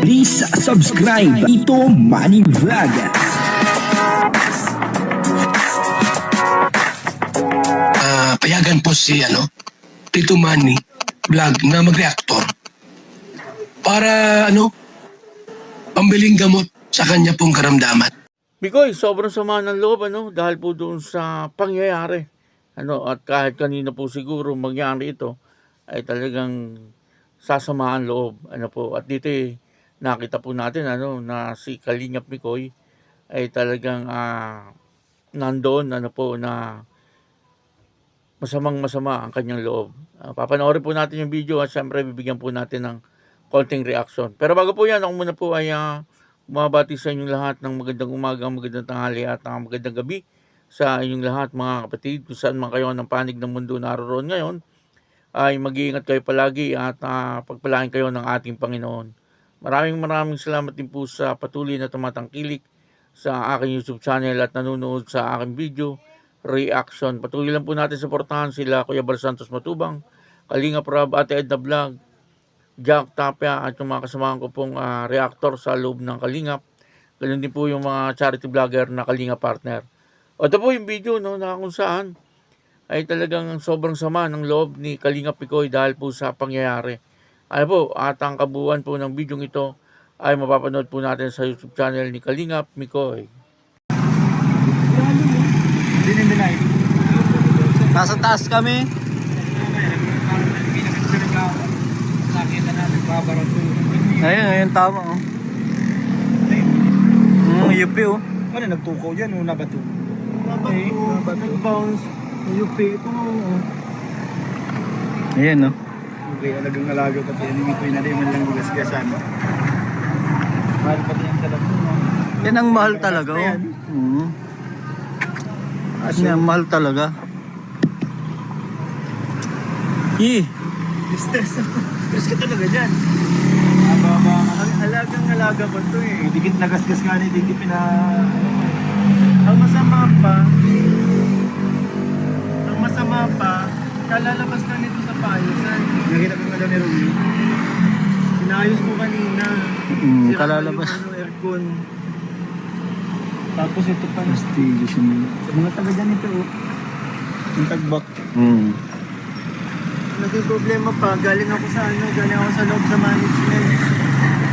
Please subscribe Ito Money Vlog. Payagan po si Tito Manny Vlog na mag-reactor para pambiling gamot sa kanya pong karamdaman. Mikoy, sobrang sama ng loob dahil po doon sa pangyayari. At kahit kanina po siguro mangyari ito ay talagang sasamaan loob. At dito nakita po natin na si Kalingap Mikoy ay talagang nandoon na masama ang kanyang loob. Papanoorin po natin yung video at syempre bibigyan po natin ng konting reaction. Pero bago po yan, ako muna po ay bumabati sa inyong lahat ng magandang umaga, magandang tanghali at magandang gabi sa inyong lahat mga kapatid. Kung saan man kayo ng panig ng mundo naroon ngayon, ay mag-iingat kayo palagi at pagpalain kayo ng ating Panginoon. Maraming salamat din po sa patuloy na tumatangkilik sa aking YouTube channel at nanonood sa aking video reaction. Patuloy lang po natin suportahan sila Kuya Bal Santos Matubang, Kalingap Rob, Ate Edna Vlog, Jack Tapia at yung mga kasamahan ko pong reactor sa loob ng Kalingap. Ganun din po yung mga charity vlogger na Kalingap partner. O ito po yung video na kung saan ay talagang sobrang sama ng loob ni Kalingap Mikoy dahil po sa pangyayari. At ang kabuuan po ng video ito ay mapapanood po natin sa YouTube channel ni Kalingap Mikoy. Nasa taas kami. Ayun, tama oh. UP oh. Ano nagtukaw dyan o nabato? Nabato. Nag-bounce. UP ito o. Ayan oh. Okay, alagang alaga pati. Animitoy na rin man lang gasgasan. Mahal pati yung talap mo. Yan ang mahal talaga oh. Yan ang mahal talaga. Stress ka talaga dyan. Alagang alaga ko ito eh. Dikit nagasgas nga ni dikit Ang masama pa, kalalabas na nito sa paayusan. Nakita ko nga daw ni Rumi. Sinayos ko kanina. Sira kalalabas. yung aircon. Tapos ito pa. Prestigious yun. Mga taga dyan ito oh. Yung tagbak. Naging problema pa, galing ako sa loob sa management.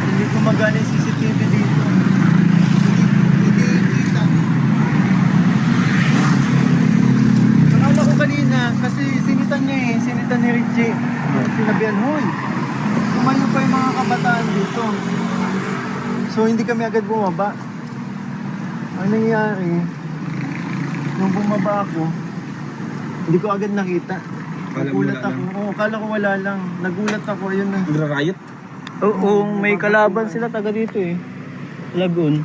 Hindi ko magana yung CCTV dito. Hindi kita. Nakala ko kanina, kasi sinitan ni Richie. Sinabihan, hoy, kumayo pa yung mga kabataan dito. So hindi kami agad bumaba. Ang nangyari, nung bumaba ako, hindi ko agad nakita. Nagulat ako. Oo, kala ko wala lang. Nagulat ako, ayun na. Nagra-riot? Oo, may kalaban sila taga dito eh. Lagoon.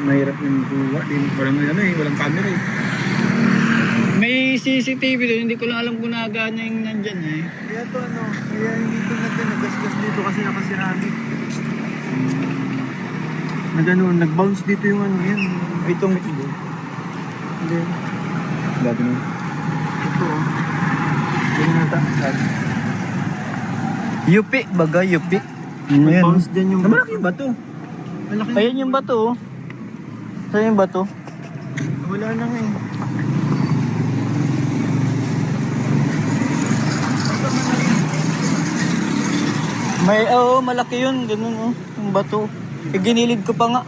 Mahirap yung buwa. Walang camera eh. May CCTV doon, hindi ko lang alam kung nagana yung nandyan eh. Kaya to kaya hindi ko nagasgas dito kasi nakasirami. Nag-bounce dito yung yan. Ay, itong ito. Hindi. Dati na. Ito oh. Yan nata. UP, baga UP. Nag-bounce dyan yung... Malaki yung bato. Ayan yung bato oh. Saan yung bato? Wala na nga eh. May, malaki yun, ganun oh. Yung bato. Ginilid ko pa nga.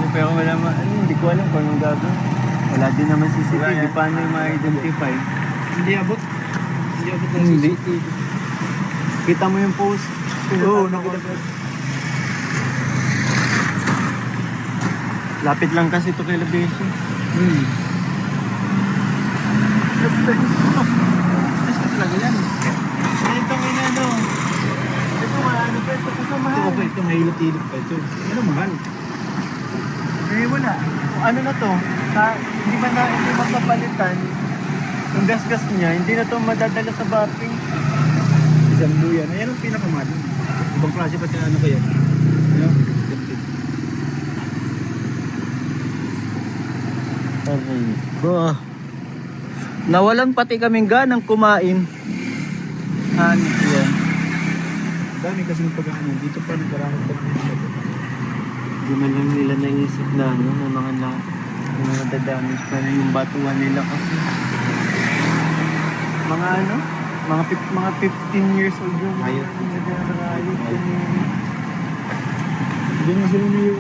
Pero wala hindi ko alam kung anong gagawin. Wala din naman CCTV, paano yung ma-identify? Hindi abot ng CCTV. Kita mo yung post? Oo, nakita ko. Lapit lang kasi ito kay Labeso. Stress ka talaga yan. Itong ito wala ano pa ito kasi mahal. Ito mahilot-hilot pa ito. Ano mahal? Eh wala. Ano na to? Hindi magpapalitan. Yung gas-gas niya, hindi na to madadala sa bapping. Isang buyan. Ayan ang pinakamahal. Ibang klase pati ano kaya? Ano? Aray ko. Nawalan pati kaming ganang kumain. Hanip yan. Dami kasi pag-ano, dito pa nagkaramot pa dito. Hindi man lang nila naisip na ano, na mga dadamage pa rin yung batuan nila kasi. Mga ano? Mga 15 years old yung Ayun. nag-ayot. Hindi na sila niyo.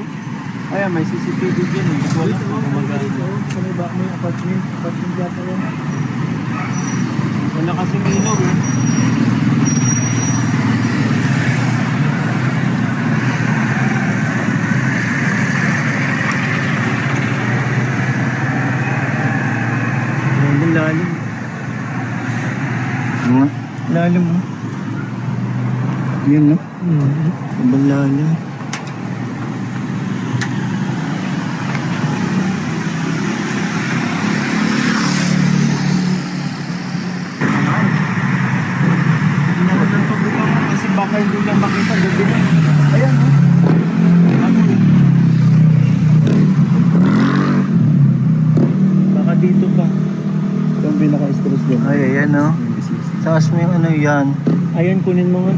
Ayan, may CCTV dyan eh. Wala Dito, kung magano. sa may apartment yata yan. Wala kasing ilaw eh. Ang lalim. Lalim mo. Yun no? Ang lalim. Kasi baka hindi lang makita gabi na. Ayan no? Baka dito pa. Ito ang pinaka-stress din. Ay, ayan no? Taas mo yung ano yan. Ayan, kunin mo nga.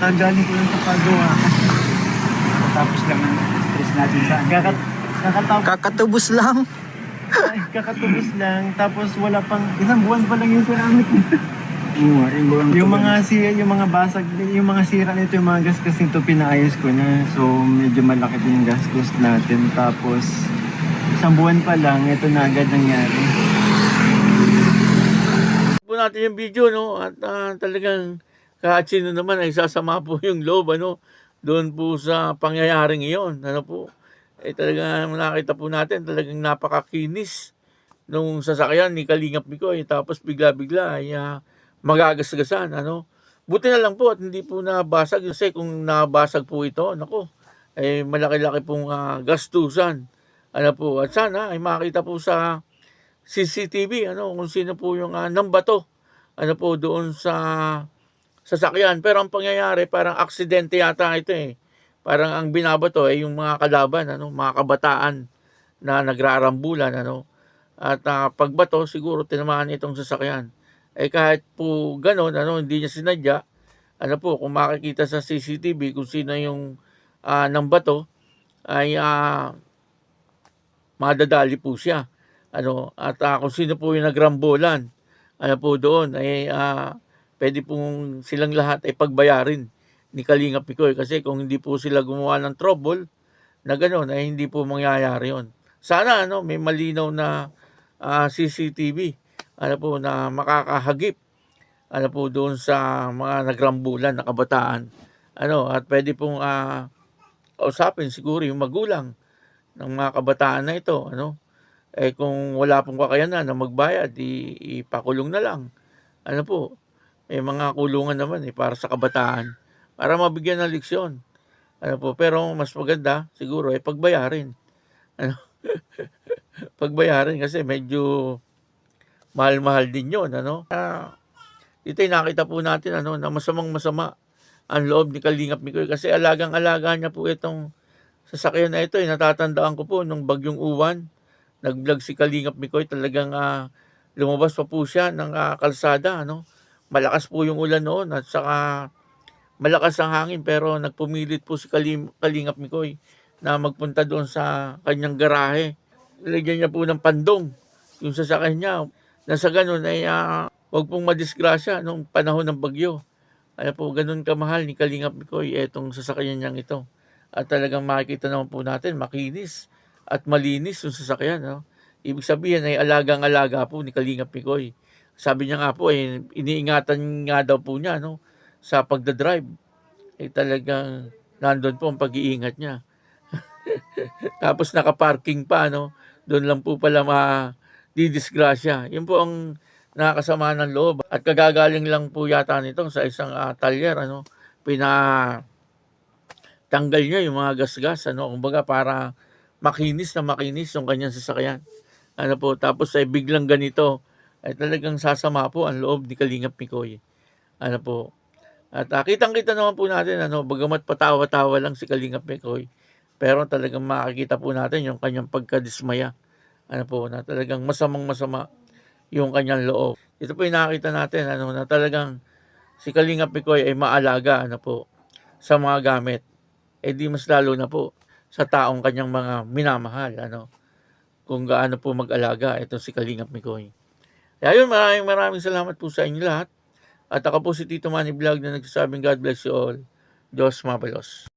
Kagaling ko lang sa pagawa. Tapos lang ang stress natin sa Kakatubos lang. kakatubos lang. Tapos wala pang isang buwan pa lang yung ceramic. yung mga basag, yung mga sira nito, yung mga gasgas nito pinaayos ko na. So medyo malaki din yung gastos natin. Tapos isang buwan pa lang, ito na agad nangyari. Po natin yung video, no? At talagang kahit sino naman ay sasama po yung loob, ano? Doon po sa pangyayaring iyon, ano po? Talagang nakita po natin, talagang napakakinis nung sasakyan ni Kalingap Mikoy. Tapos bigla-bigla ay magagasgasan, ano? Buti na lang po at hindi po nabasag. Kasi kung nabasag po ito, nako, ay malaki-laki pong gastusan. Ano po? At sana ay makita po sa CCTV, ano, kung sino po yung nambato, ano po, doon sa sasakyan. Pero ang pangyayari, parang aksidente yata ito eh. Parang ang binabato ay yung mga kalaban, ano, mga kabataan na nagrarambulan, ano. At pagbato, siguro tinamaan itong sasakyan. Kahit po gano'n, ano, hindi niya sinadya, ano po, kung makikita sa CCTV kung sino yung nambato, ay madadali po siya. Ano, at kung sino po yung nagrambulan, ano po doon, ay pwede pong silang lahat ay pagbayarin ni Kalingap Mikoy. Kasi kung hindi po sila gumawa ng trouble, na gano'n, ay hindi po mangyayari yon. Sana, ano, may malinaw na CCTV, ano po, na makakahagip, ano po, doon sa mga nagrambulan na kabataan. Ano, at pwede pong kausapin siguro yung magulang ng mga kabataan na ito, ano. Kung wala pong kakayanan na magbayad, ipakulong na lang. Ano po, may mga kulungan naman para sa kabataan, para mabigyan ng leksyon. Ano po, pero mas maganda siguro ay pagbayarin. Ano? Pagbayarin kasi medyo mahal-mahal din 'yon, ano. Dito ay nakita po natin, ano, na masamang-masama ang loob ni Kalingap Mikoy kasi alagang-alaga niya po itong sasakyan na ito. Natatandaan ko po nung bagyong Uwan, nag-vlog si Kalingap Mikoy, talagang lumabas pa po siya ng kalsada, ano. Malakas po yung ulan noon at saka malakas ang hangin, pero nagpumilit po si Kalingap Mikoy na magpunta doon sa kanyang garahe. Lagyan niya po ng pandong yung sasakyan niya. Nasa ganun ay wag pong madisgrasya nung panahon ng bagyo. Ano po, ganun kamahal ni Kalingap Mikoy etong sasakyan niyang ito. At talagang makikita naman po natin, makinis at malinis yung sasakyan, no? Ibig sabihin ay alagang-alaga po ni Kalingap Mikoy. Sabi niya nga po, iniingatan nga daw po niya, no, sa pagdadrive. Talagang nandun po ang pag-iingat niya. Tapos nakaparking pa, no? Doon lang po pala didisgrasya. Yun po ang nakakasama ng loob. At kagagaling lang po yata nito sa isang talyer, ano? Tanggal niya yung mga gasgas, ano, kumbaga para makinis na makinis yung kanyang sasakyan. Ano po, tapos ay biglang ganito, ay talagang sasama po ang loob ni Kalingap Mikoy. Ano po. At kitang-kita naman po natin, ano, bagamat patawa-tawa lang si Kalingap Mikoy, Pero talagang makikita po natin yung kanyang pagkadismaya. Ano po, na talagang masamang-masama yung kanyang loob. Ito po yung nakikita natin, ano, na talagang si Kalingap Mikoy ay maalaga, ano po, sa mga gamit. Di mas lalo na po sa taong kanyang mga minamahal, ano, kung gaano po mag-alaga itong si Kalingap Mikoy. Kaya yun, maraming salamat po sa inyo lahat. At ako po si Tito Manny Vlog na nagsasabing God bless you all. Diyos mabalos.